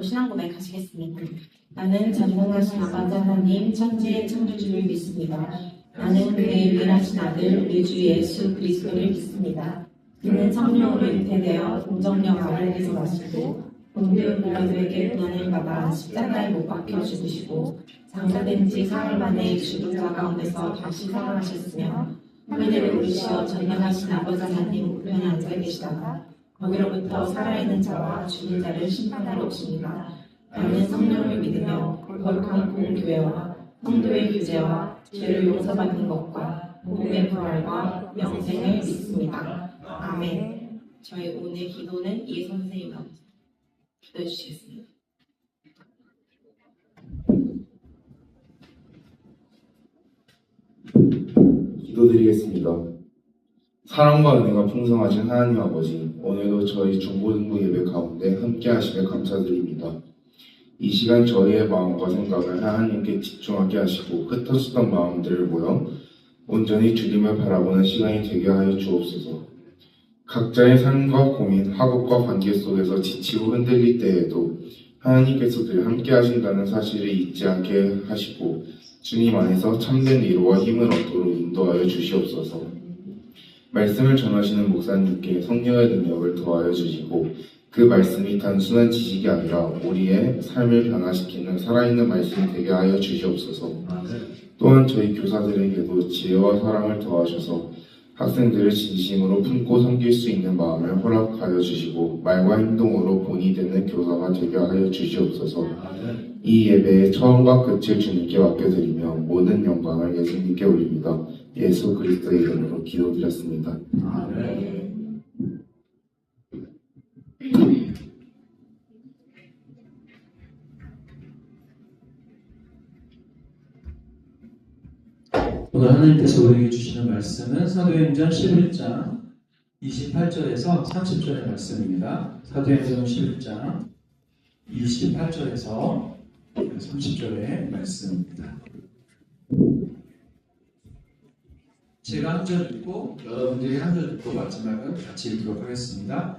신앙 고백하시겠습니다. 나는 전능하신 아버지 하나님 천지의 창조주를 믿습니다. 나는 그의 유일하신 아들 우리 주 예수 그리스도를 믿습니다. 그는 성령으로 잉태되어 동정녀 마리아에게서 나시고 본디오 빌라도에게 고난을 받아 십자가에 못 박혀 죽으시고 장사된 지 사흘 만에 죽은 자 가운데서 다시 살아나셨으며 하늘에 오르시어 전능하신 아버지 하나님 우편에 앉아 계시다가 거기로부터 살아있는 자와 죽은 자를 심판하러 오십니다. 나는 성령을 믿으며 거룩한 공교회와 성도의 교제와 죄를 용서받는 것과 복음의 부활과 영생을 믿습니다. 아멘. 저희 오늘 기도는 이 선생님과 기도해 주시겠습니다. 기도드리겠습니다. 사랑과 은혜가 풍성하신 하나님 아버지, 오늘도 저희 중고등부 예배 가운데 함께 하시며 감사드립니다. 이 시간 저희의 마음과 생각을 하나님께 집중하게 하시고 흩어지던 마음들을 모여 온전히 주님을 바라보는 시간이 되게 하여 주옵소서. 각자의 삶과 고민, 학업과 관계 속에서 지치고 흔들릴 때에도 하나님께서 늘 함께 하신다는 사실을 잊지 않게 하시고 주님 안에서 참된 위로와 힘을 얻도록 인도하여 주시옵소서. 말씀을 전하시는 목사님께 성령의 능력을 더하여 주시고 그 말씀이 단순한 지식이 아니라 우리의 삶을 변화시키는 살아있는 말씀이 되게 하여 주시옵소서. 또한 저희 교사들에게도 지혜와 사랑을 더하셔서 학생들을 진심으로 품고 섬길 수 있는 마음을 허락하여 주시고 말과 행동으로 본이 되는 교사가 되게 하여 주시옵소서. 이 예배의 처음과 끝을 주님께 맡겨드리며 모든 영광을 예수님께 올립니다. 예수 그리스도의 이름으로 기도드렸습니다. 아멘. 오늘 하나님께서 우리에게 주시는 말씀은 사도행전 11장 28절에서 30절의 말씀입니다. 사도행전 11장 28절에서 30절의 말씀입니다. 제가 한 절 읽고 여러분들이 한 절 읽고 마지막은 같이 읽도록 하겠습니다.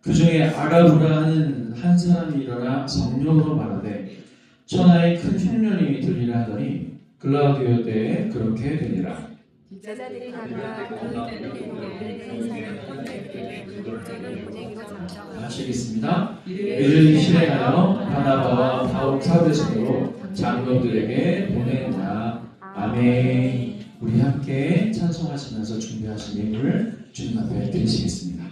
그 중에 아가부라 하는 한 사람이 일어나 성령으로 말하되 천하에 큰 흉년이 들리라 하더니 글라우디오 때에 그렇게 되니라. 제자들이 가나 마치겠습니다. 이를 실행하여 바나바와 바울 사도신으로 장로들에게 보내라. 아멘. 우리 함께 찬송하시면서 준비하신 예물을 주님 앞에 드리시겠습니다.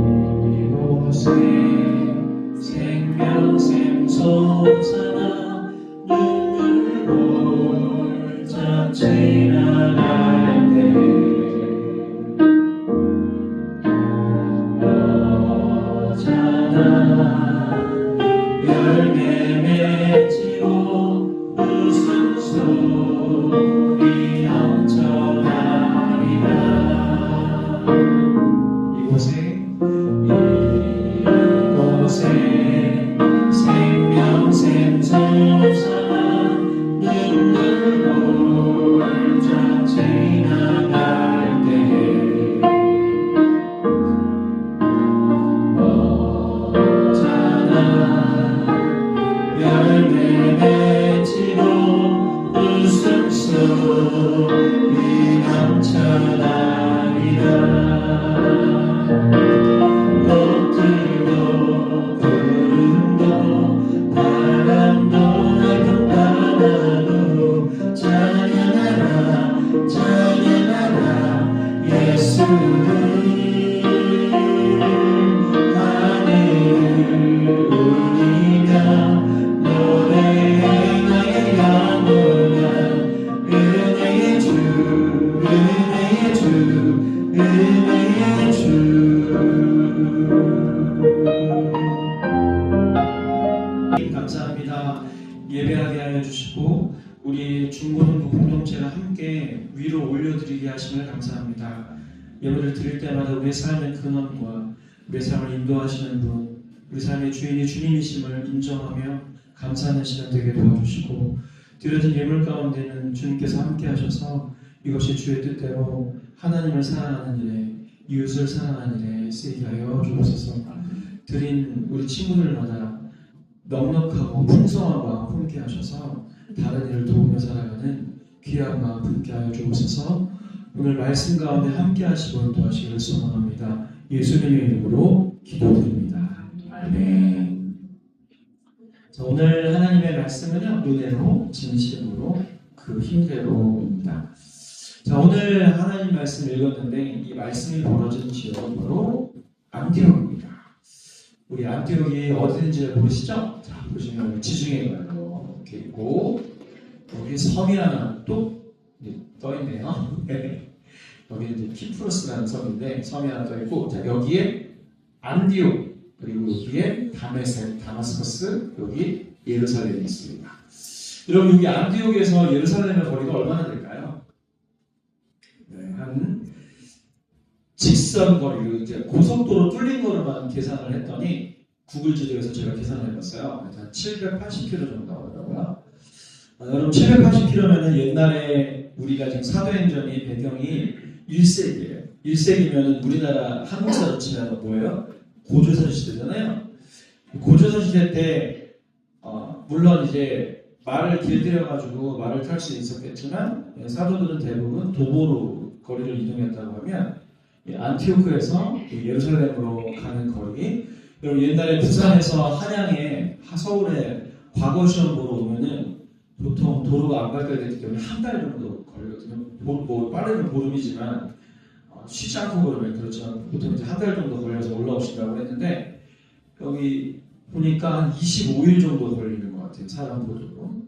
이곳에 생명샘 솟아나 눈물 자 지나갈 때 어쩌다 열매 맺히고 웃음소리 넘쳐나리라. 이곳에 생명샘 솟아나 눈물 자 지나갈 때 어쩌다 열매 맺히고 웃음소리 넘쳐나리라. 꽃들도 구름도 바람도 낡은 바다도 찬양하라 찬양하라 예수를. 하늘을 울리며 노래해 나의 영혼아. 은혜의 주 은혜의 주 은혜의 주. 감사합니다. 예배하게 하여 주시고 우리 중고등부 공동체가 함께 위로 올려드리게 하심을 감사합니다. 예배를 드릴 때마다 우리의 삶의 근원과 우리의 삶을 인도하시는 분, 우리 삶의 주인이 주님이심을 인정하며 감사하는 시간 되게 도와주시고, 드려진 예물 가운데는 주님께서 함께 하셔서 이것이 주의 뜻대로 하나님을 사랑하는 일에, 이웃을 사랑하는 일에 쓰이게 하여 주옵소서. 드린 우리 친구들마다 넉넉하고 풍성한 마음 품게 하셔서 다른 일을 도우며 살아가는 귀한 마음 품게 하여 주옵소서. 오늘 말씀 가운데 함께 하시고 인도하시기를 소망합니다. 예수님의 이름으로 기도드립니다. 아멘. 자, 오늘 하나님의 말씀은요, 은혜로, 진실로, 그 힘대로입니다. 자, 오늘 하나님 말씀 읽었는데 이 말씀이 벌어진 지역이 바로 안디옥입니다. 우리 안디옥이 어딘지 모르시죠? 자, 보시면 지중해가 이렇게 있고 여기 섬이 하나 또 떠있네요. 여기는 이제 키프로스라는 섬인데 섬이 하나 떠있고, 자, 여기에 안디옥, 그리고 여기에 다마스커스, 여기 예루살렘이 있습니다. 여러분, 여기 안디옥에서 예루살렘의 거리가 얼마나 될까요? 네, 한 직선 거리로 이제 고속도로 뚫린 거로만 계산을 했더니 구글 지도에서 제가 계산을 해봤어요. 한 780km 정도 나오더라고요. 여러분, 780km면은 옛날에 우리가 지금 사도행전이 배경이 1세기예요. 1세기면은 우리나라 한국사로 치면 뭐예요? 고조선 시대잖아요. 고조선 시대 때 물론 이제 말을 길들여가지고 말을 탈 수 있었겠지만 사도들은 대부분 도보로 거리를 이동했다고 하면 안티오크에서 예루살렘으로 가는 거리, 여러분 옛날에 부산에서 한양에 서울에 과거 시험 보러 오면은 보통 도로가 안 발달되기 때문에 한 달 정도 걸리거든요. 뭐 빠르면 보름이지만 쉬지 않고 그러면 그렇지만 보통 이제 한 달 정도 걸려서 올라오신다고 했는데 여기 보니까 한 25일 정도 걸리는 것 같아요. 사람 보도로.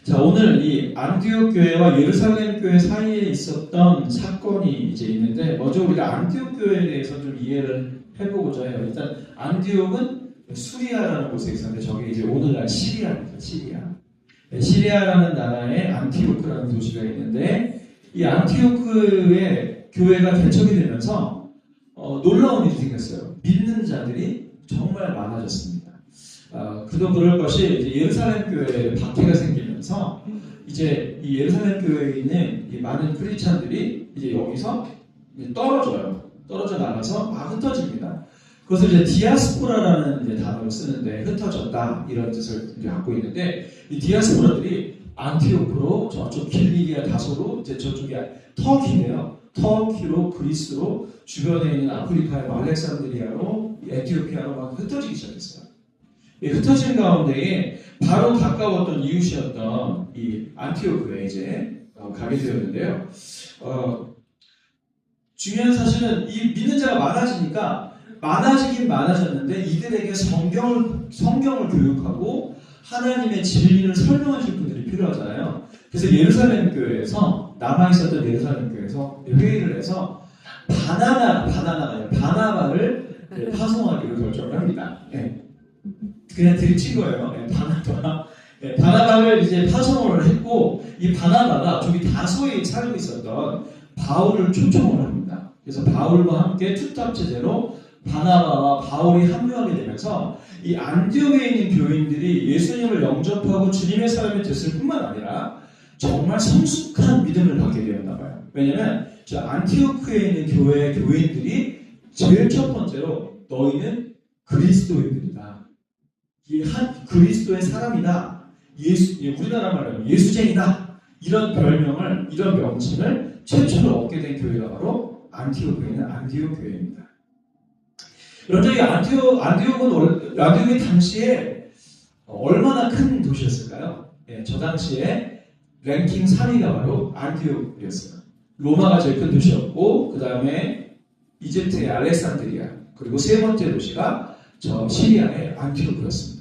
자, 오늘 이 안디옥 교회와 예루살렘 교회 사이에 있었던 사건이 이제 있는데 먼저 우리가 안디옥 교회에 대해서 좀 이해를 해보고자 해요. 일단 안디옥은 수리아라는 곳에 있었는데 저게 이제 오늘날 시리아입니다. 시리아라는 나라에 안티오크라는 도시가 있는데 이 안티오크의 교회가 개척이 되면서 놀라운 일이 생겼어요. 믿는 자들이 정말 많아졌습니다. 그도 그럴 것이 이제 예루살렘 교회에 박해가 생기면서 이제 이 예루살렘 교회에 있는 이 많은 크리스찬들이 이제 여기서 떨어져 나가서 막 흩어집니다. 그것을 이제 디아스포라라는 이제 단어를 쓰는데 흩어졌다 이런 뜻을 이제 갖고 있는데 이 디아스포라들이 안티오크로 저쪽 길리기아 다소로 이제 저쪽이 터키인데요. 터키로 그리스로 주변에 있는 아프리카의 알렉산드리아로 에티오피아로 막 흩어지기 시작했어요. 이 흩어진 가운데에 바로 가까웠던 이웃이었던 이 안티오크에 이제 가게 되었는데요. 중요한 사실은 이 믿는 자가 많아지긴 많아졌는데 이들에게 성경을 교육하고 하나님의 진리를 설명하실 분들이 필요하잖아요. 그래서 예루살렘 교회에서 남아있었던 예루살렘 교회에서 회의를 해서 바나바를 파송하기로 결정을 합니다. 네. 그냥 들친 거예요. 네, 바나바를 이제 파송을 했고 이 바나바가 저기 다소에 살고 있었던 바울을 초청을 합니다. 그래서 바울과 함께 투탑 체제로 바나바와 바울이 합류하게 되면서 이 안디옥에 있는 교인들이 예수님을 영접하고 주님의 사람이 됐을 뿐만 아니라 정말 성숙한 믿음을 갖게 되었나 봐요. 왜냐면 저 안티오크에 있는 교인들이 제일 첫 번째로 너희는 그리스도인들이다. 이 한 그리스도의 사람이다. 우리나라 말로 예수쟁이다. 이런 명칭을 최초로 얻게 된 교회가 바로 안티오크에 있는 안디옥 교회입니다. 여러분, 이 안디옥이 당시에 얼마나 큰 도시였을까요? 네, 저 당시에 랭킹 3위가 바로 안디옥이었어요. 로마가 제일 큰 도시였고, 그 다음에 이집트의 알렉산드리아, 그리고 세 번째 도시가 저 시리아의 안티옥이었습니다.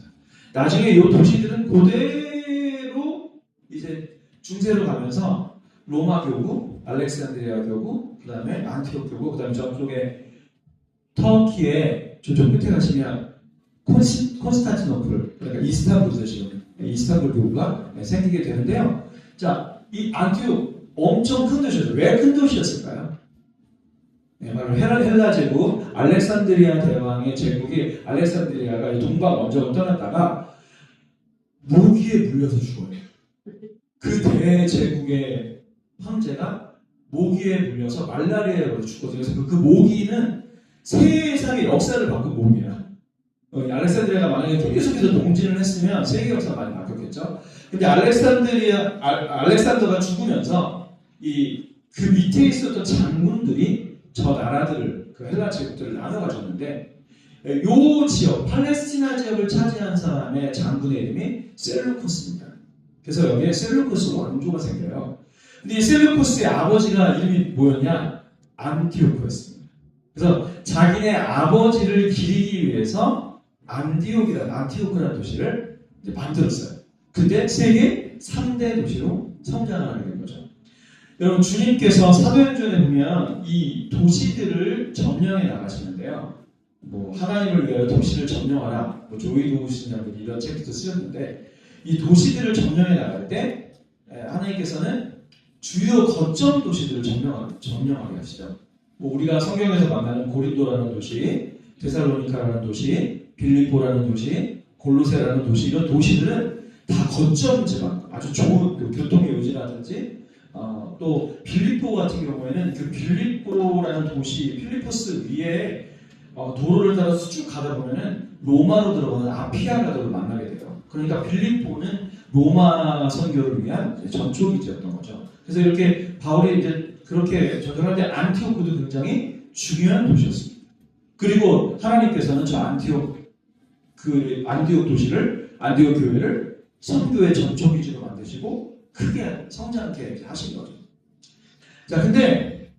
나중에 이 도시들은 그대로 이제 중세로 가면서 로마 교구, 알렉산드리아 교구, 그 다음에 안티옥 교구, 그 다음에 저쪽에 터키의 저쪽 끝에 가시면 콘스탄티노플, 그러니까 이스탄불에서 지금 이스탄불 교구가 생기게 되는데요. 자, 이 안티옥 엄청 큰 도시였어요. 왜 큰 도시였을까요? 네, 바로 헬라 제국, 알렉산드리아 대왕의 제국이 알렉산드리아가 동방 원정을 떠났다가 모기에 물려서 죽어요. 그 대제국의 황제가 모기에 물려서 말라리아로 죽거든요. 그래서 그 모기는 세상의 역사를 바꾼 모기야. 알렉산드리아가 만약에 계속해서 동진을 했으면 세계 역사가 많이 바뀌었겠죠. 근데 알렉산더가 죽으면서 그 밑에 있었던 장군들이 저 나라들을, 그 헬라 제국들을 나눠 가졌는데, 요 지역, 팔레스티나 지역을 차지한 사람의 장군의 이름이 셀루쿠스입니다. 그래서 여기에 셀루쿠스 왕조가 생겨요. 근데 이 셀루쿠스의 아버지가 이름이 뭐였냐? 안티오크였습니다. 그래서 자기네 아버지를 기리기 위해서 안티오크라는 도시를 이제 만들었어요. 근데 세계 3대 도시로 성장을 하게 된 거죠. 여러분, 주님께서 사도행전에 보면 이 도시들을 점령해 나가시는데요. 뭐 하나님을 위하여 도시를 점령하라, 뭐 조이 도우시냐고 이런 책도 쓰셨는데, 이 도시들을 점령해 나갈 때 하나님께서는 주요 거점 도시들을 점령하게 하시죠. 뭐 우리가 성경에서 만나는 고린도라는 도시, 데살로니카라는 도시, 빌립보라는 도시, 골로새라는 도시, 이런 도시들은 다 거점 지방, 아주 좋은 교통의 요지라든지, 또 빌립보 같은 경우에는 그 빌립보라는 도시, 필리포스 위에 도로를 따라서 쭉 가다 보면은 로마로 들어가는 아피아 가도를 만나게 돼요. 그러니까 빌립보는 로마 선교를 위한 전초기지였던 거죠. 그래서 이렇게 바울이 이제 그렇게 전도할 때 안티오크도 굉장히 중요한 도시였습니다. 그리고 하나님께서는 저 안티옥 도시를, 안티옥 교회를 선교의 전초기지로 만드시고 크게 성장케 하신 거죠. 자, 근데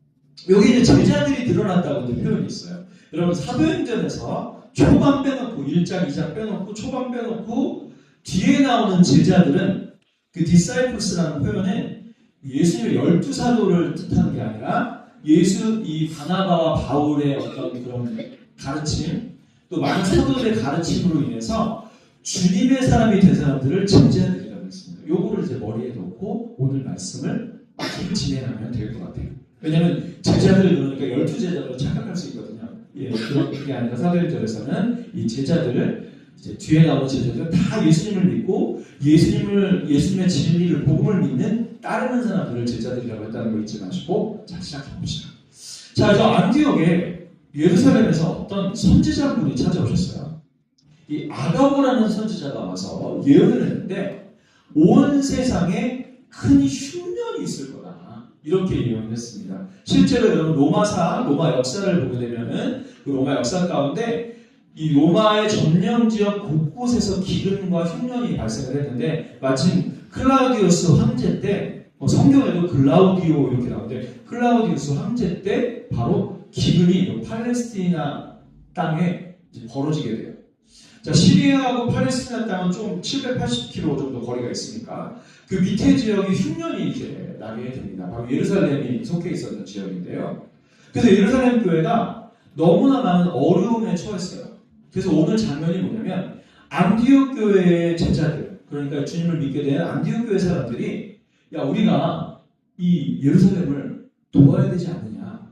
여기 이제 제자들이 늘어났다고 표현이 있어요. 여러분, 사도행전에서 초반 빼놓고 1장, 2장 빼놓고 초반 빼놓고 뒤에 나오는 제자들은 그 디사이플스라는 표현은 예수님의 12사도를 뜻하는 게 아니라 이 바나바와 바울의 어떤 그런 가르침, 또 많은 사도들의 가르침으로 인해서 주님의 사람이 된 사람들을 제자들이라고 했습니다. 요거를 이제 머리에 놓고 오늘 말씀을 진행하면 될 것 같아요. 왜냐하면 제자들을 그러니까 12제자로 착각할 수 있거든요. 그런 게 아니라 사도행전에서는 이 제자들을, 이제 뒤에 나오는 제자들은 다 예수님을 믿고 예수님의 진리를, 복음을 믿는 따르는 사람들을 제자들이라고 했다는 거 잊지 마시고, 자, 시작해 봅시다. 자, 저 안디옥에 예루살렘에서 어떤 선지자분이 찾아오셨어요. 이 아가보라는 선지자가 와서 예언을 했는데, 온 세상에 큰 흉년이 있을 거다, 이렇게 예언을 했습니다. 실제로 여러분, 로마 역사를 보게 되면은 그 로마 역사 가운데 이 로마의 점령 지역 곳곳에서 기근과 흉년이 발생을 했는데, 마침 클라우디우스 황제 때, 성경에도 글라우디오 이렇게 나오는데, 클라우디우스 황제 때 바로 기근이 팔레스티나 땅에 벌어지게 돼요. 자, 시리아하고 팔레스티나 땅은 좀 780km 정도 거리가 있으니까 그 밑에 지역이 흉년이 이제 나게 됩니다. 바로 예루살렘이 속해 있었던 지역인데요. 그래서 예루살렘 교회가 너무나 많은 어려움에 처했어요. 그래서 오늘 장면이 뭐냐면, 안디옥 교회의 제자들, 그러니까 주님을 믿게 된 안디옥 교회 사람들이, 야, 우리가 이 예루살렘을 도와야 되지 않느냐,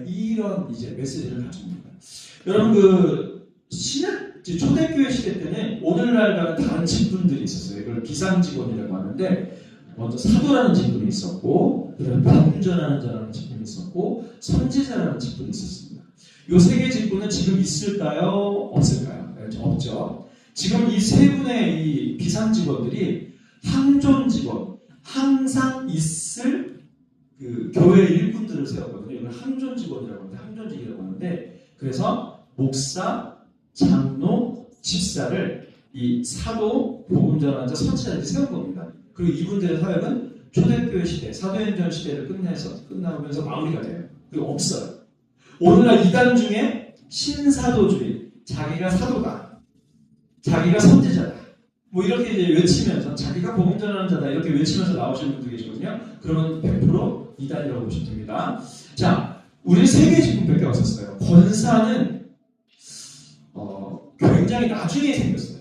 이런 이제 메시지를 가집니다. 여러분, 초대교회 시대 때는 오늘날과는 다른 직분들이 있었어요. 이걸 비상직원이라고 하는데, 먼저 사도라는 직분이 있었고, 그다음에 방전하는 자라는 직분이 있었고, 선지자라는 직분이 있었습니다. 이 세 개 직분은 지금 있을까요? 없을까요? 없죠. 지금 이 세 분의 이 비상직원들이 항존 직원, 항상 있을 그 교회 일꾼들을 세웠거든요. 이걸 항존 직원이라고 하는데, 항존직이라고 하는데, 그래서 목사, 장로, 집사를 이 사도, 복음 전환자, 선지자들이 세운 겁니다. 그리고 이분들의 사역은 초대교회 시대, 사도행전 시대를 끝나면서 마무리가 돼요. 그리고 없어요. 오늘날 이단 중에 신사도주의, 자기가 사도다, 자기가 선지자다, 뭐 이렇게 이제 외치면서 자기가 복음 전하는 자다 이렇게 외치면서 나오시는 분들 계시거든요. 그러면 100% 이단이라고 보시면 됩니다. 자, 우리 세 개 직분밖에 없었어요. 권사는 굉장히 나중에 생겼어요.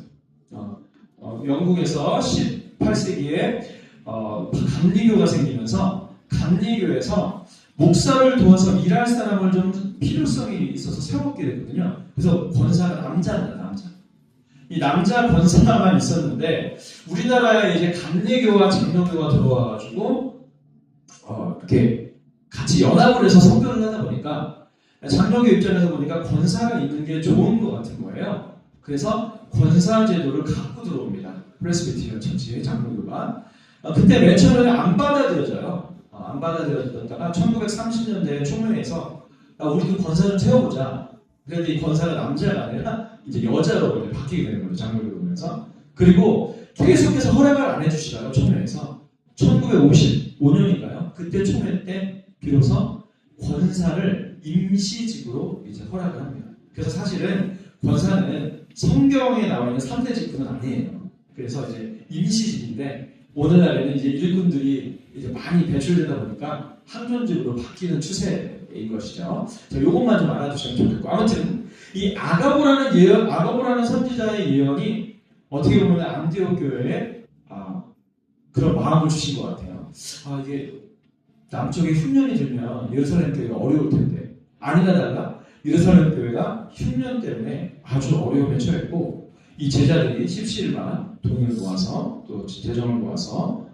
영국에서 18세기에 감리교가 생기면서 감리교에서 목사를 도와서 일할 사람을 좀 필요성이 있어서 세웠게 되거든요. 그래서 권사가 남자입니다. 남자. 이 남자 권사만 있었는데 우리나라에 이제 감리교와 장로교가 들어와가지고 이렇게 같이 연합을 해서 선교를 하다 보니까 장로교 입장에서 보니까 권사가 있는 게 좋은 것 같은 거예요. 그래서 권사 제도를 갖고 들어옵니다. 프레스비테리언 처치의 장로교가. 그때 맨 처음에는 안 받아들여져요. 안 받아들여졌다가 1930년대 초명에서 우리도 권사 좀 세워보자. 그런데 이 권사가 남자가 아니라 이제 여자로 이제 바뀌게 되는 거죠. 장로교로 오면서. 그리고 계속해서 허락을 안 해주시다가 초명에서 1955년인가요? 그때 초명 때 비로소 권사를 임시직으로 이제 허락을 합니다. 그래서 사실은 권사는 성경에 나와 있는 3대 직분은 아니에요. 그래서 이제 임시직인데 오늘날에는 이제 일꾼들이 이제 많이 배출되다 보니까 항존직으로 바뀌는 추세인 것이죠. 자, 요것만 좀 알아두시면 좋겠고 아무튼 이 아가보라는 예언, 아가보라는 선지자의 예언이 어떻게 보면 안디옥 교회에 그런 마음을 주신 것 같아요. 이게 남쪽에 흉년이 들면 예루살렘 교회가 어려울 텐데 아니나 달라 예루살렘 교회가 흉년 때문에 아주 어려움에 처했고 이 제자들이 십시일반 돈을 모아서 또 재정을 모아서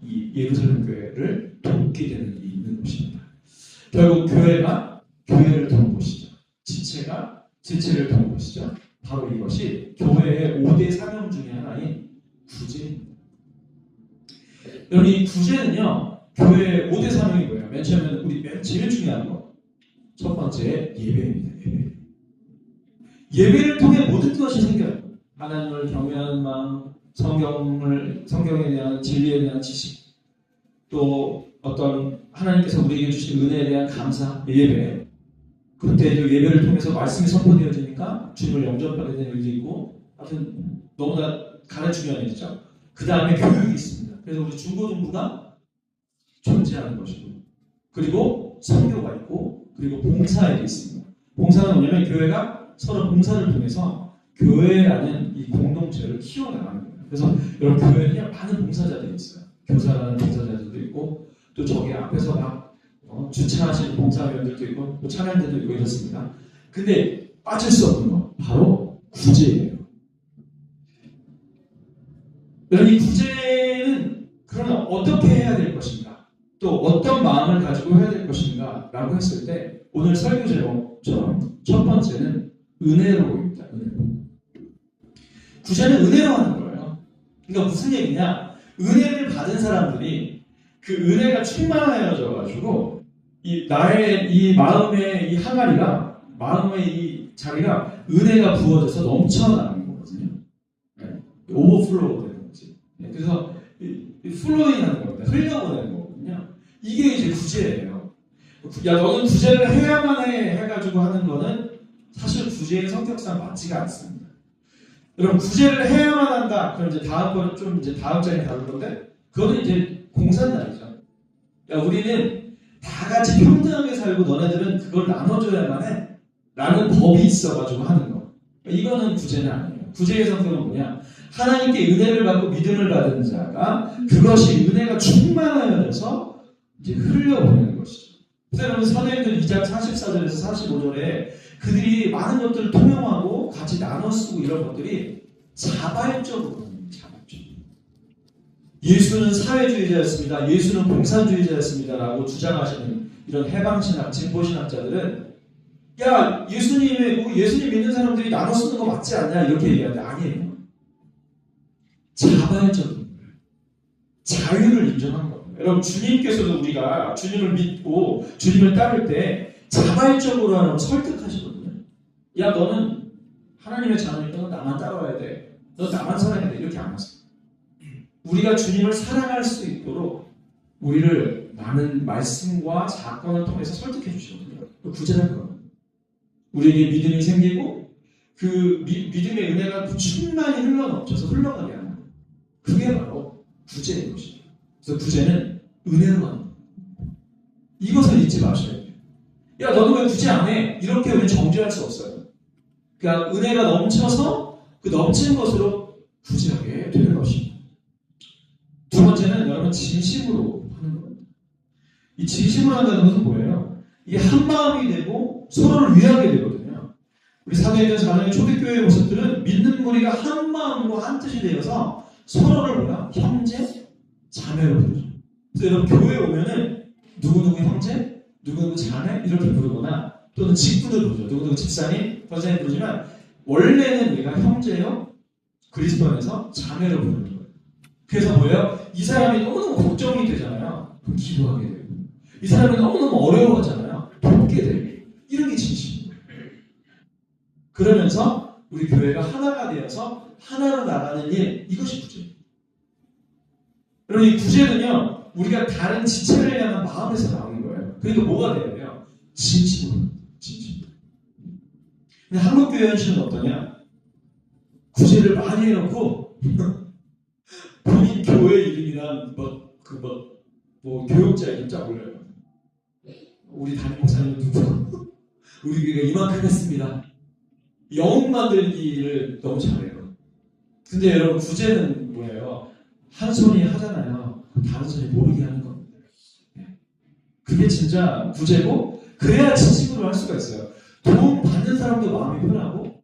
이 예루살렘 교회를 돕게 되는 일이 있는 것입니다. 결국 교회가 교회를 도운 것이죠. 지체가 지체를 도운 것이죠. 바로 이것이 교회의 5대 사명 중에 하나인 구제입니다. 여러분 이 구제는요 교회의 5대 사명이 뭐예요? 맨 처음에는 우리 제일 중요한 거 첫 번째 예배입니다. 예배를 통해 모든 것이 생겨요. 하나님을 경외하는 마음, 성경에 대한 진리에 대한 지식, 또 어떤 하나님께서 우리에게 주신 은혜에 대한 감사, 예배. 그때 예배를 통해서 말씀이 선포되어지니까 주님을 영접하게 되는 일도 있고, 하여튼 너무나 가장 중요한 일이죠. 그 다음에 교육이 있습니다. 그래서 우리 중고등부가 존재하는 것이고, 그리고 선교가 있고, 그리고 봉사일이 있습니다. 봉사는 뭐냐면 교회가 서로 봉사를 통해서 교회라는 이 공동체를 키워나가는 거예요. 그래서 여러분 교회는 많은 봉사자들이 있어요. 교사라는 봉사자들도 있고 또 저기 앞에서 막 주차하시는 봉사위원들도 있고 또 찬양대도 있고 이렇습니다. 근데 빠질 수 없는 거 바로 구제예요. 여러분 이 구제는 그러면 어떻게 해야 될 것인가? 또 어떤 마음을 가지고 해야 될 것인가? 라고 했을 때 오늘 설교 제목처럼 첫 번째는 은혜로입니다. 구제는 은혜로 하는 거예요. 그러니까 무슨 얘기냐? 은혜를 받은 사람들이 그 은혜가 충만하여져 가지고 이 나의 이 마음의 이 항아리가 마음의 이 자리가 은혜가 부어져서 넘쳐나는 거거든요. 네. 오버플로우 되는 거지. 네. 그래서 플로잉 하는 겁니다. 흘려보내는 거거든요. 이게 이제 구제예요. 야 너는 구제를 해야만 해가지고 하는 거는 사실 구제의 성격상 맞지가 않습니다. 여러분 구제를 해야만 한다. 그럼 이제 다음 거는 좀 이제 다음 장에 다룰 건데 그거는 이제 공산당이죠. 야 우리는 다 같이 평등하게 살고 너네들은 그걸 나눠줘야만 해. 라는 법이 있어가지고 하는 거. 이거는 구제는 아니에요. 구제의 성격은 뭐냐? 하나님께 은혜를 받고 믿음을 받은 자가 그것이 은혜가 충만하여져서 이제 흘려보내는 것이죠. 그래서 사도행전 2장 44절에서 45절에 그들이 많은 것들을 통용하고 같이 나눠 쓰고 이런 것들이 자발적으로 예수는 사회주의자였습니다. 예수는 공산주의자였습니다라고 주장하시는 이런 해방신학, 진보신학자들은 야 예수님 믿는 사람들이 나눠 쓰는 거 맞지 않냐 이렇게 얘기하는데 아니에요. 자발적인 거예요. 자유를 인정한 겁니다. 여러분 주님께서도 우리가 주님을 믿고 주님을 따를 때 자발적으로 하는 설득하시거든요. 야 너는 하나님의 자녀니까 너 나만 따라와야 돼. 너 나만 사랑해야 돼. 이렇게 안 하세요. 우리가 주님을 사랑할 수 있도록 우리를 많은 말씀과 사건을 통해서 설득해 주시거든요. 구제라는 거예요. 우리에게 믿음이 생기고 그 믿음의 은혜가 충만히 흘러넘쳐서 흘러가게 하는 거예요. 그게 바로 구제인 것이죠. 그래서 구제는 은혜로 하는 거예요. 이것을 잊지 마셔야 돼요. 야 너는 왜 구제 안 해? 이렇게 우리는 정죄할 수 없어요. 그러니까 은혜가 넘쳐서 그 넘치는 것으로 구제하게 되는 것입니다. 두 번째는 여러분 진심으로 하는 겁니다. 이 진심으로 한다는 것은 뭐예요? 이게 한 마음이 되고 서로를 위하게 되거든요. 우리 사도행전 4장의 초대교회의 모습들은 믿는 무리가 한 마음으로 한 뜻이 되어서 서로를 뭐야? 형제, 자매로 부르죠. 그래서 여러분 교회에 오면은 누구누구 형제, 누구누구 자매 이렇게 부르거나 또는 직분을 부르죠. 누구누구 집사님, 권사님 부르지만 원래는 우리가 형제요, 그리스도 안에서 자매로 부르는 거예요. 그래서 뭐예요? 이 사람이 너무너무 걱정이 되잖아요. 그럼 기도하게 되고 이 사람이 너무너무 어려워하잖아요. 돕게 되고 이런 게 진심이에요. 그러면서 우리 교회가 하나가 되어서 하나로 나가는 일, 이것이 구제예요. 여러분 이 구제는요 우리가 다른 지체를 향한 마음에서 나오는 거예요. 그러니까 뭐가 돼야 돼요? 진심으로. 진심으로. 근데 한국교회 현실은 어떠냐? 구제를 많이 해놓고 본인 교회 이름이나 교육자 이름 쫙 올려요. 우리 담임 목사님 누구? 우리 교회가 이만큼 했습니다. 영웅 만들기를 너무 잘해요. 근데 여러분 구제는 뭐예요? 한 손이 하잖아요. 다른 손이 모르게 하는 겁니다. 그게 진짜 구제고 그래야 진심으로 할 수가 있어요. 도움 받는 사람도 마음이 편하고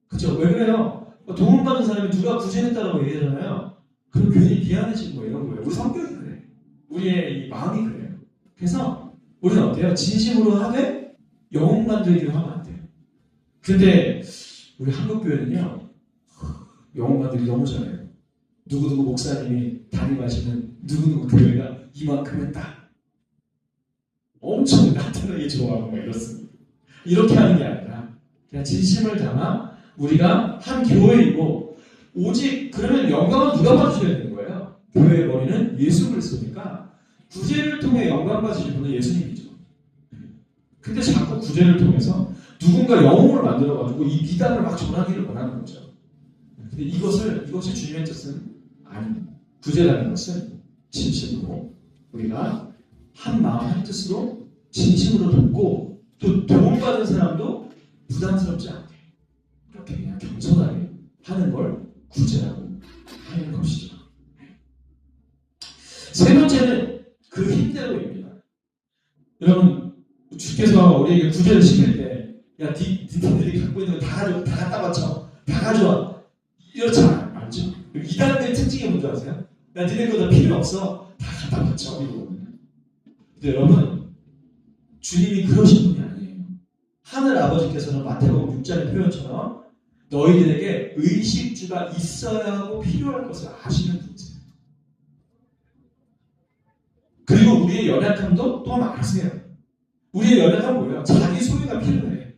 그죠? 왜 그래요? 도움 받는 사람이 누가 구제했다라고 얘기하잖아요. 그럼 괜히 미안해지고 이런 거예요. 우리 성격이 그래. 우리의 이 마음이 그래요. 그래서 우리는 어때요? 진심으로 하되 영웅 만들기로 하면 안 돼요. 근데 우리 한국교회는요 영웅 만들기 너무 잘해요. 누구누구 목사님이 담임하시는 누구누구 교회가 이만큼 했다. 엄청 나타나게 좋아하고 막 이렇습니다. 이렇게 하는 게 아니라 그냥 진심을 담아 우리가 한 교회이고 오직 그러면 영광은 누가 받으셔야 되는 거예요? 교회의 머리는 예수 그리스도니까 구제를 통해 영광 받으실 분은 예수님이죠. 근데 자꾸 구제를 통해서 누군가 영웅을 만들어가지고 이 미담을 막 전하기를 원하는 거죠. 근데 이것이 주님의 뜻은 아닙니다. 구제라는 것은 진심으로 우리가 한 마음 한 뜻으로 진심으로 돕고 또 도움받은 사람도 부담스럽지 않게 이렇게 그냥 겸손하게 하는 걸 구제라고 하는 것이죠. 세 번째는 그 힘대로입니다. 여러분 주께서 우리에게 구제를 시킬 때 야, 니들이 갖고 있는 거 다 갖다 바쳐. 다 가져와. 이렇지 않죠? 이단의 특징이 뭔지 아세요? 야, 니네 거 다 필요 없어. 다 갖다 바쳐. 근데 여러분, 주님이 그러신 분이 아니에요. 하늘 아버지께서는 마태복음 6장의 표현처럼 너희들에게 의식주가 있어야 하고 필요할 것을 아시는 분이세요. 그리고 우리의 연약함도 또한 아세요. 우리의 연약함은 뭐예요? 자기 소유가 필요해.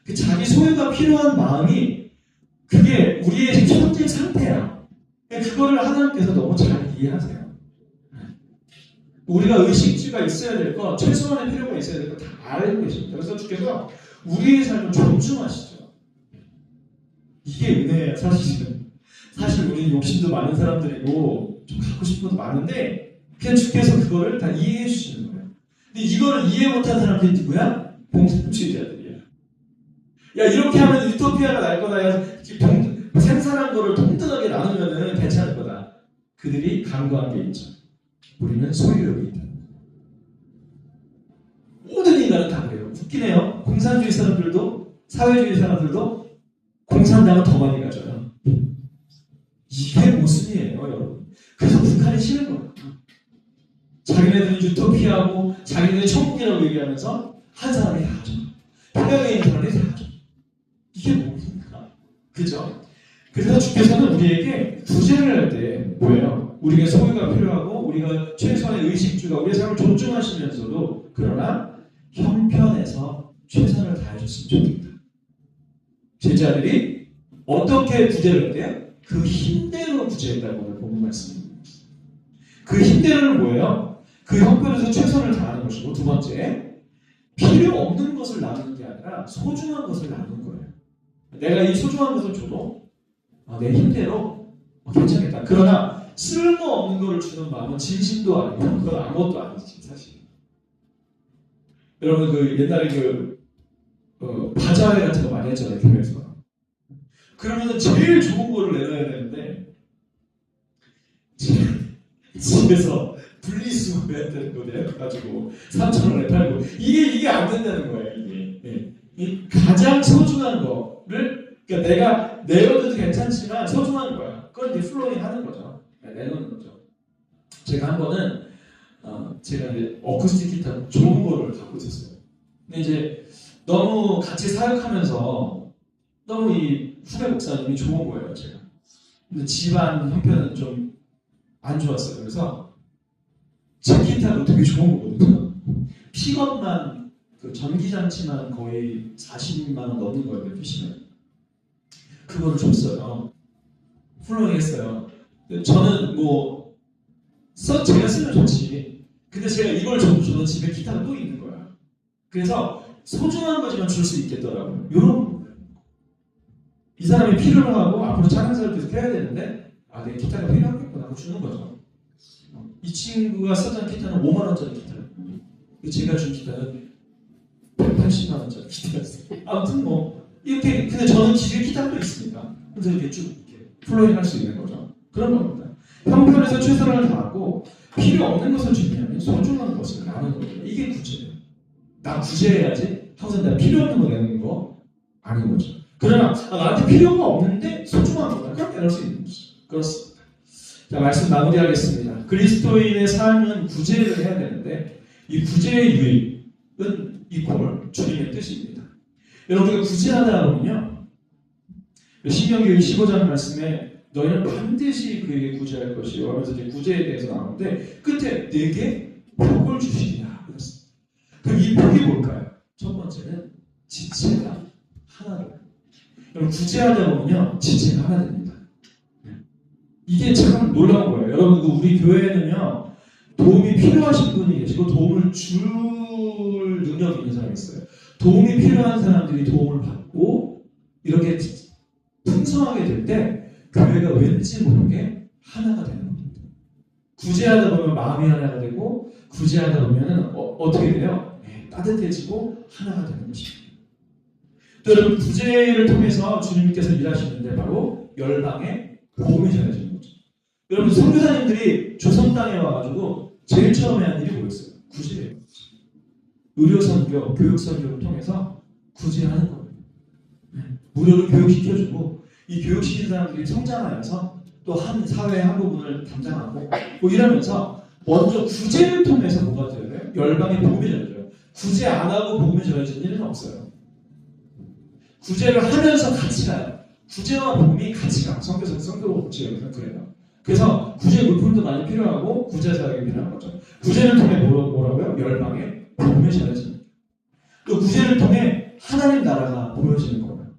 그 자기 소유가 필요한 마음이 그게 우리의 현재 상태야. 그거를 하나님께서 너무 잘 이해하세요. 우리가 의식주가 있어야 될 거, 최소한의 필요가 있어야 될 거 다 알고 계십니다. 그래서 주께서 우리의 삶을 존중하시죠. 이게 은혜예요, 사실은. 사실 우리는 욕심도 많은 사람들이고 좀 갖고 싶은 것도 많은데 그냥 주께서 그거를 다 이해해 주시는 거예요. 근데 이거를 이해 못한 사람들이 누구야? 봉사주의자들이야. 야, 이렇게 하면 유토피아가 날 거다. 야, 생산한 거를 동등하게 나누면 괜찮을 거다. 그들이 간과한 게 있죠. 우리는 소유욕이 있다. 모든 인간은 다 그래요. 웃기네요. 공산주의 사람들도 사회주의 사람들도 공산당은 더 많이 가져요. 이게 모순이에요, 여러분. 그래서 북한이 싫은 거예요. 자기네들은 유토피아고 자기네들이 천국이라고 얘기하면서 한 사람이 다 하죠. 평양에 있는 사람이 다 하죠. 이게 뭡니까? 그죠? 그래서 주께서는 우리에게 구제를 할 때 뭐예요? 우리가 소유가 필요하고 우리가 최소한의 의식주가 우리의 삶을 존중하시면서도 그러나 형편에서 최선을 다해줬으면 좋겠다. 제자들이 어떻게 구제를 했대요? 그 힘대로 구제했다고 오늘 본문 말씀입니다. 그 힘대로는 뭐예요? 그 형편에서 최선을 다하는 것이고 두 번째, 필요 없는 것을 나누는 게 아니라 소중한 것을 나누는 거예요. 내가 이 소중한 것을 줘도 내 힘대로 괜찮겠다. 그러나 쓸모없는 것을 주는 마음은 진심도 아니고 그건 아무것도 아니지 사실. 여러분 그 옛날에 바자회 같은 거 많이 했잖아요 교회에서. 그러면은 제일 좋은 거를 내놔야 되는데 집에서 분리수거 구해야 되는 거 내가지고 3,000원에 팔고 이게 안 된다는 거예요. 이게 이 가장 소중한 거를 그러니까 내가 내어도 괜찮지만 소중한 거야. 그건 이제 플로잉 하는 거죠. 내놓는 거죠. 제가 한 번은 제가 이제 어쿠스틱 기타 좋은 거를 갖고 있었어요. 근데 이제 너무 같이 사역하면서 너무 이 후배 목사님이 좋은 거예요, 제가. 근데 집안 형편은 좀 안 좋았어요. 그래서 제 기타도 되게 좋은 거거든요. 픽업만 그 전기장치만 거의 40만 원 넘는 거예요, 피시면. 그거를 줬어요. 훌륭했어요. 저는 뭐 제가 쓰면 좋지. 근데 제가 이걸 줘도 저는 집에 기타가 또 있는 거야. 그래서 소중한 거지만 줄 수 있겠더라고요. 요런 이 사람이 필요로 하고 앞으로 찬양사를 계속 해야 되는데 내 기타가 필요하겠구나 하고 주는 거죠. 이 친구가 쓰던 기타는 5만 원짜리 기타예요. 제가 준 기타는 180만 원짜리 기타였어요. 아무튼 뭐 이렇게 근데 저는 집에 기타도 있으니까 그래서 이렇게 쭉 이렇게 플로잉 할 수 있는 거죠. 그런 겁니다. 형편에서 최선을 다하고 필요 없는 것을 준비하면 소중한 것을 나누는 거예요. 이게 구제예요. 나 구제해야지 항상 내가 필요 없는 거 내는 거 아닌 거죠. 그러나 나한테 필요가 없는데 소중한 거다. 그럼 내놓을 수 있는 거죠. 그렇습니다. 자, 말씀 마무리하겠습니다. 그리스도인의 삶은 구제를 해야 되는데 이 구제의 유익은 이퀄 주님의 뜻입니다. 여러분 우리가 구제하다 보면요. 신명기 15장 말씀에 너희는 반드시 그에게 구제할 것이요 하면서 이제 구제에 대해서 나오는데 끝에 내게 복을 주시리라 그랬습니다. 그럼 이 복이 뭘까요? 첫 번째는 지체가 하나로. 여러분 구제하다 보면요 지체가 하나 됩니다. 이게 참 놀라운 거예요. 여러분 우리 교회에는요 도움이 필요하신 분이 계시고 도움을 줄 능력이 있는 사람이 있어요. 도움이 필요한 사람들이 도움을 받고 이렇게 풍성하게 될 때 교회가 왠지 모르게 하나가 되는 겁니다. 구제하다 보면 마음이 하나가 되고 구제하다 보면 어떻게 돼요? 따뜻해지고 하나가 되는 것입니다. 또 여러분 구제를 통해서 주님께서 일하시는데 바로 열방에 복음이 전해지는 거죠. 여러분 선교사님들이 조선 땅에 와가지고 제일 처음에 한 일이 뭐였어요? 구제예요. 의료 선교, 교육 선교를 통해서 구제하는 거예요. 무료로 교육시켜주고 이 교육시킨 사람들이 성장하여서 또 한 사회의 한 부분을 담당하고 뭐 이러면서 먼저 구제를 통해서 뭐가 되어요? 열방에 복음이 전해져요. 구제 안 하고 복음이 전해지는 일은 없어요. 구제를 하면서 같이 가요. 구제와 복음이 같이 가. 성교로 구제하면 그래요. 그래서 구제 물품도 많이 필요하고 구제 사역이 필요한 거죠. 구제를 통해 뭐라고요? 열방에 복음이 전해집니다. 또 구제를 통해 하나님 나라가 보여지는 거예요.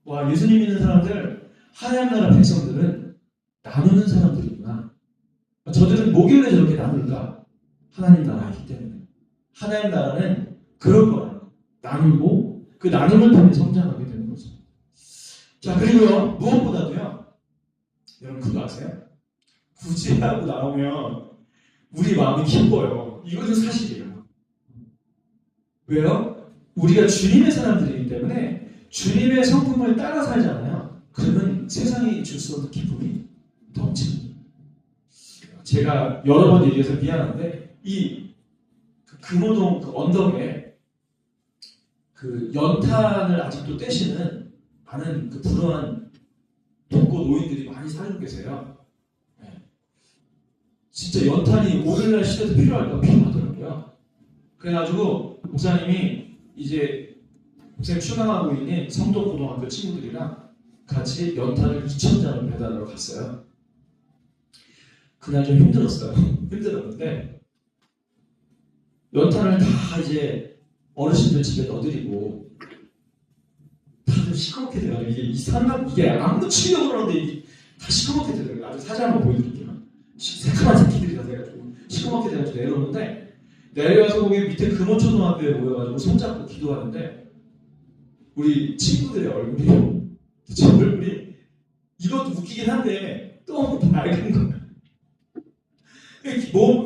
와 예수님 믿는 사람들 하나님 나라 백성들은 나누는 사람들이구나. 저들은 뭐길래 저렇게 나눌까? 하나님 나라이기 때문에. 하나님 나라는 그럴 거예요. 나누고 그 나눔을 통해 성장하게 되는 거죠. 자 그리고요 무엇보다도요 여러분 그거 아세요? 구제하고 나오면 우리 마음이 기뻐요. 이것은 사실이에요. 왜요? 우리가 주님의 사람들이기 때문에 주님의 성품을 따라 살잖아요. 그러면 세상이 줄 수 없는 기쁨이 넘칩니다. 제가 여러 번 얘기해서 미안한데 이 금호동 그 언덕에 그 연탄을 아직도 떼시는 많은 그 불우한 독거 노인들이 많이 살고 계세요. 진짜 연탄이 오늘날 시대도 필요할까? 필요하더라고요. 그래가지고 목사님이 이제 목사님 출강하고 있는 성동고등학교 친구들이랑 같이 연탄을 2,000장을 배달하러 갔어요. 그날 좀 힘들었어요. 힘들었는데 연탄을 다 이제 어르신들 집에 넣어드리고 다들 시커멓게 돼가지고 이게 아무도 치려고 그러는데 이게 다 시커멓게 되더라고요. 아주 사진 한번 보여드릴게요. 새카만 새끼들이 다 돼가지고 시커멓게 돼가지고 내려오는데 내려와서 거기 밑에 금호초등학교에 모여가지고 손잡고 기도하는데 우리 친구들의 얼굴이 제 얼굴이 이것도 웃기긴 한데 너무 밝은 거예요.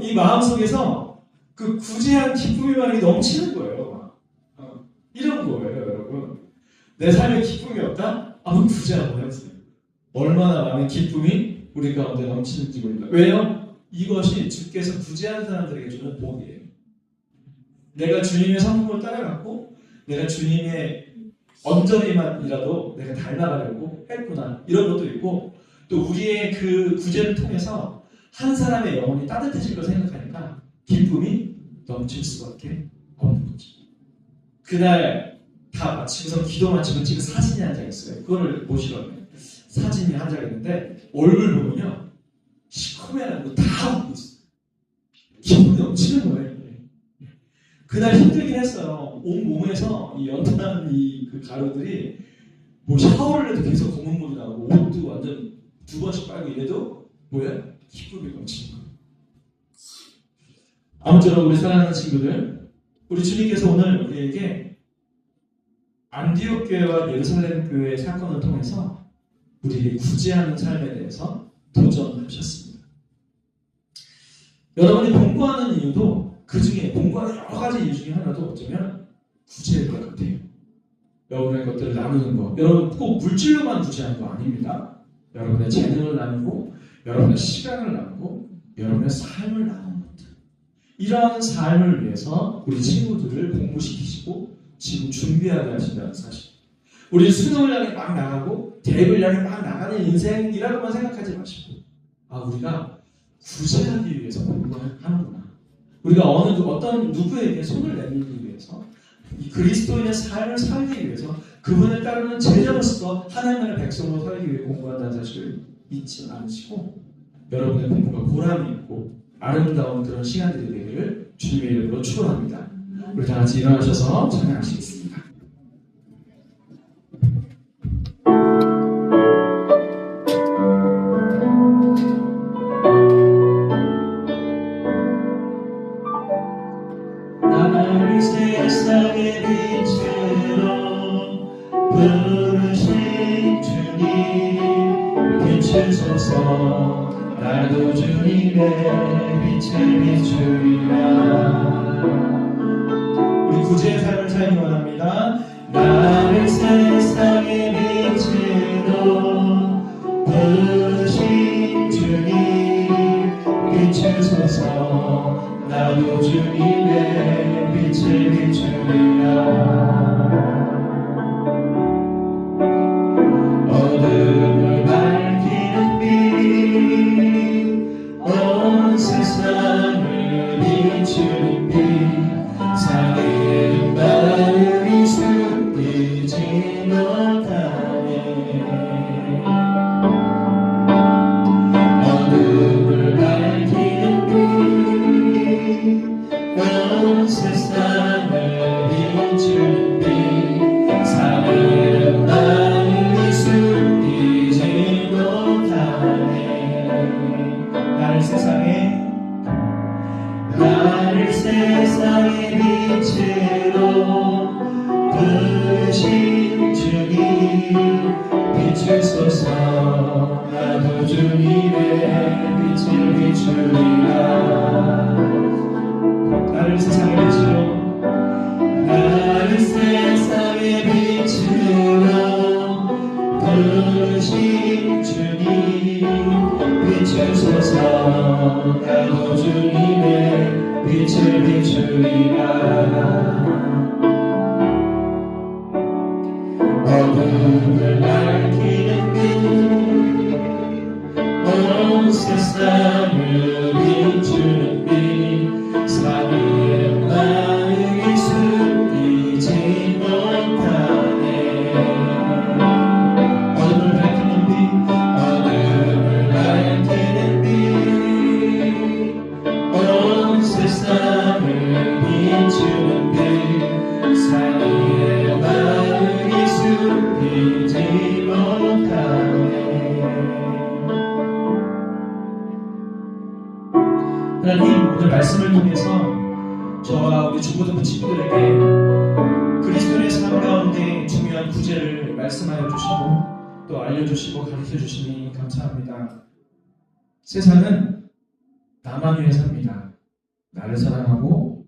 이 마음속에서 그 구제한 기쁨이 많이 넘치는 거예요. 이런 거예요, 여러분. 내 삶에 기쁨이 없다? 구제 한번 해보세요. 얼마나 많은 기쁨이 우리 가운데 넘치는지 모릅니다. 왜요? 이것이 주께서 구제한 사람들에게 주는 복이에요. 내가 주님의 성품을 따라갔고 내가 주님의 언저리만이라도 내가 닮아가려고 했구나, 이런 것도 있고, 또 우리의 그 구제를 통해서 한 사람의 영혼이 따뜻해질 걸 생각하니까 기쁨이 넘칠 수밖에 없는 거죠. 그날 다 마치고서 기도 마치고 찍은 사진이 한 장 있어요. 그거를 보시라고요. 사진이 한 장 있는데 얼굴 보면요, 시커매한 거 다 웃고 있어요. 기분이 넘치는 거예요. 그날 힘들긴 했어요. 온 몸에서 이 연탄 그 가루들이 뭐 샤워를 해도 계속 검은 물이 나오고 옷도 완전 2번씩 빨고 이래도 뭐야? 기쁨이 넘치는 거예요. 아무쪼록 우리 사랑하는 친구들, 우리 주님께서 오늘 우리에게 안디옥 교회와 예루살렘 교회의 사건을 통해서 우리에게 구제하는 삶에 대해서 도전하셨습니다. 여러분이 공부하는 이유도 그 중에 공부하는 여러 가지 이유 중에 하나도 어쩌면 구제일 것 같아요. 여러분의 것들을 나누는 거. 여러분 꼭 물질로만 구제하는 거 아닙니다. 여러분의 재능을 나누고, 여러분의 시간을 나누고, 여러분의 삶을 나누는 것들. 이러한 삶을 위해서 우리 친구들을 공부시키시고 지금 준비하게 하신다는 사실. 우리 수능을 향해 막 나가고 대학을 향해 막 나가는 인생이라고만 생각하지 마시고, 우리가 구제하기 위해서 공부를 하는구나. 우리가 어떤 누구에게 손을 내밀기 위해서, 이 그리스도인의 삶을 살기 위해서, 그분을 따르는 제자로서 하나님의 백성으로 살기 위해 공부한다는 사실을 잊지 않으시고, 여러분의 공부가 보람이 있고 아름다운 그런 시간들이 되기를 주님의 이름으로 축원합니다. 우리 다 같이 일어나셔서 찬양하시겠습니다. 나를 세상의 빛으로 부르신 주님, 비추소서. 나도 주님의 빛을 비추리라. 우리 구제의 삶을 살기 원합니다. 나를 세상의 빛으로 부르신 주님, 비추소서. 나도 주님의 빛을 비추리라. 어둠을 밝히는 빛, 온 세상을 비추는 빛, 상해의 마음이 숨기지 못하네. 어둠을 밝히는 빛, 온 세상을 비추는 빛, 상해의 마음이 숨기지 못하네. 나를 세상의 빛으로 부르신 주님, 비추소서. 나도 주님의 빛을 비추리라. 나를 세상의 빛으로 부르신 주님, 비추소서. 나도 주님의 빛을 비추리라. 어둠을 밝히는 빛, 온 세상을 비추는 빛, 사랑의 마음이 숨기지 못하네. 어둠을 밝히는 빛, 어둠을 밝히는 빛, 온 세상을 비추는 빛, 사랑의 마음이 숨기지 못하네. 하나님, 오늘 말씀을 통해서 저와 우리 중고등부 친구들에게 그리스도의 삶 가운데 중요한 구제를 말씀하여 주시고 또 알려주시고 가르쳐 주시니 감사합니다. 세상은 나만 위해 삽니다. 나를 사랑하고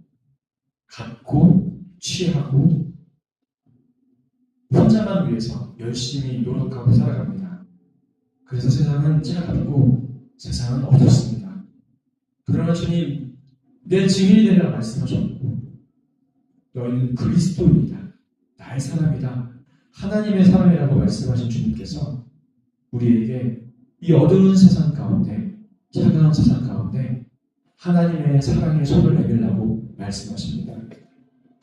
갖고 취하고 혼자만 위해서 열심히 노력하고 살아갑니다. 그래서 세상은 차갑고 세상은 어둡습니다. 그러나 주님, 내 증인이 되라 말씀하셨고, 너희는 그리스도인이다, 나의 사람이다, 하나님의 사람이라고 말씀하신 주님께서 우리에게 이 어두운 세상 가운데, 차가운 세상 가운데 하나님의 사랑의 손을 내밀라고 말씀하십니다.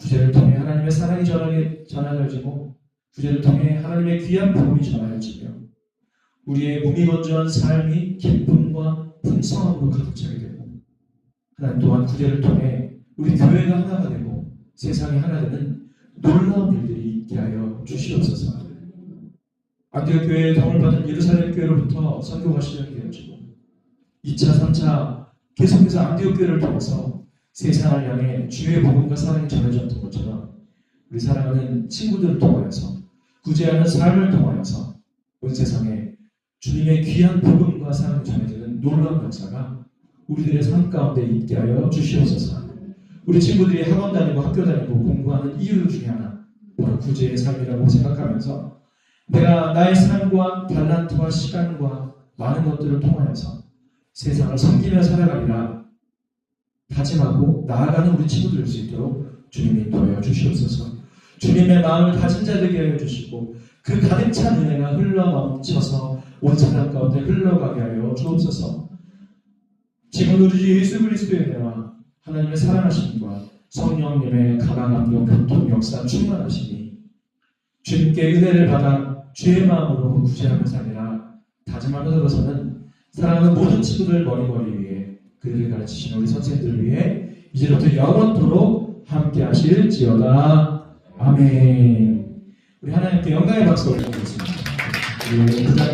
구제를 통해 하나님의 사랑이 전하여지고, 구제를 통해 하나님의 귀한 복음이 전하여지며, 우리의 무미건조한 삶이 기쁨과 풍성함으로 가득 차게 되고, 하나님 또한 구제를 통해 우리 교회가 하나가 되고 세상이 하나 되는 놀라운 일들이 있게 하여 주시옵소서. 안디옥 교회의 도움을 받은 예루살렘 교회로부터 선교가 시작이 되어지고, 2차, 3차 계속해서 안디옥 교회를 통해서 세상을 향해 주의 복음과 사랑이 전해졌던 것처럼, 우리 사랑하는 친구들을 통하여서, 구제하는 삶을 통하여서 온 세상에 주님의 귀한 복음과 사랑이 전해지는 놀라운 역사가 우리들의 삶 가운데 있게 하여 주시옵소서. 우리 친구들이 학원 다니고 학교 다니고 공부하는 이유 중에 하나, 바로 구제의 삶이라고 생각하면서 내가 나의 삶과 달란트와 시간과 많은 것들을 통하여서 세상을 섬기며 살아가리라 다짐하고 나아가는 우리 친구들 될 수 있도록 주님이 인도하여 주시옵소서. 주님의 마음을 다진 자 되게 하여 주시고, 그 가득 찬 은혜가 흘러 넘쳐서 온 세상 가운데 흘러가게 하여 주옵소서. 지금 우리 주 예수 그리스도의 은혜와 하나님의 사랑하심과 성령님의 가방함과 교통 역사 충만하시니, 주님께 은혜를 받아 주의 마음으로 구제하며 살리라 다짐하며 들어서는 사랑하는 모든 친구들 머리머리 위에, 그들을 가르치시는 우리 선생님들을 위해 이제부터 영원토록 함께 하실지어다. 아멘. 우리 하나님께 영광의 박수 올리겠습니다.